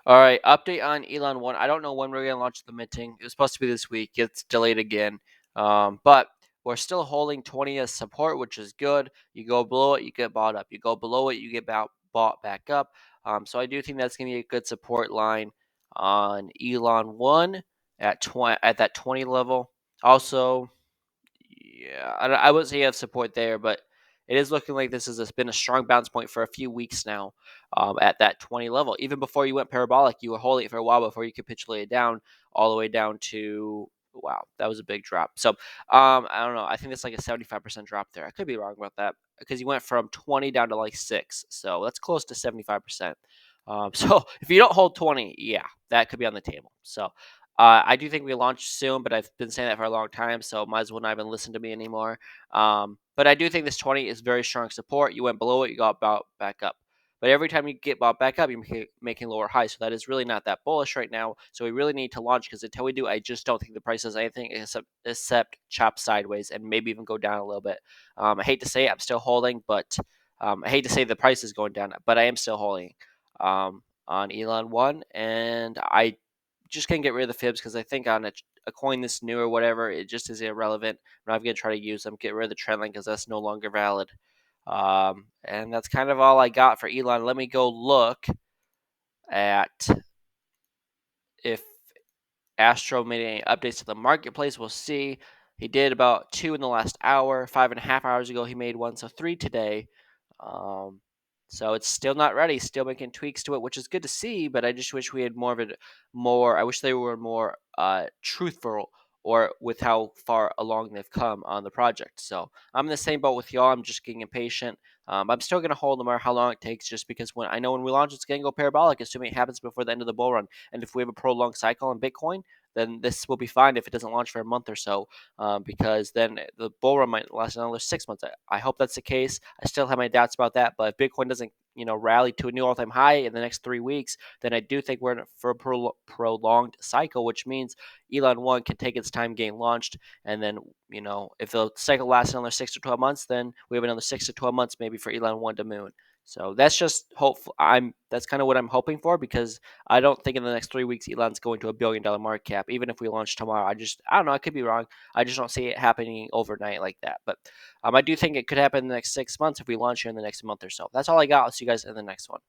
All right, update on ElonOne. I don't know when we're gonna launch the minting. It was supposed to be this week. It's delayed again. But we're still holding 20 as support, which is good. You go below it, you get bought up. You go below it, you get bought back up. So I do think that's gonna be a good support line on ElonOne at 20 at that 20 level. Also, yeah, I wouldn't say you have support there, but it is looking like this has been a strong bounce point for a few weeks now at that 20 level. Even before you went parabolic, you were holding it for a while before you capitulated down all the way down to, wow, that was a big drop. So I don't know. I think that's like a 75% drop there. I could be wrong about that because you went from 20 down to like 6. So that's close to 75%. So if you don't hold 20, yeah, that could be on the table. So I do think we launch soon, but I've been saying that for a long time, so might as well not even listen to me anymore. But I do think this 20 is very strong support. You went below it, you got bought back up. But every time you get bought back up, you're making lower highs. So that is really not that bullish right now. So we really need to launch because until we do, I just don't think the price does anything except chop sideways and maybe even go down a little bit. I hate to say it, I'm still holding, but I hate to say the price is going down, but I am still holding on ElonOne, and I just gonna get rid of the fibs because I think on a coin this new or whatever, it just is irrelevant. I'm not gonna try to use them. Get rid of the trend line because that's no longer valid. And that's kind of all I got for Elon. Let me go look at if Astro made any updates to the marketplace. We'll see. He did about 2 in the last hour. 5.5 hours ago, he made one. So 3 today. Um, so it's still not ready. Still making tweaks to it, which is good to see. But I just wish we had more of it. More. I wish they were more truthful or with how far along they've come on the project. So I'm in the same boat with y'all. I'm just getting impatient. I'm still gonna hold no matter how long it takes, just because when I know when we launch, it's gonna go parabolic, assuming it happens before the end of the bull run. And if we have a prolonged cycle in Bitcoin, then this will be fine if it doesn't launch for a month or so, because then the bull run might last another 6 months. I hope that's the case. I still have my doubts about that, but if Bitcoin doesn't, rally to a new all-time high in the next 3 weeks, then I do think we're in for a prolonged cycle, which means ElonOne can take its time getting launched, and then if the cycle lasts another 6 to 12 months, then we have another 6 to 12 months maybe for ElonOne to moon. So that's just hopeful. That's kind of what I'm hoping for because I don't think in the next 3 weeks Elon's going to $1 billion market cap. Even if we launch tomorrow, I don't know. I could be wrong. I just don't see it happening overnight like that. But I do think it could happen in the next 6 months if we launch here in the next month or so. That's all I got. I'll see you guys in the next one.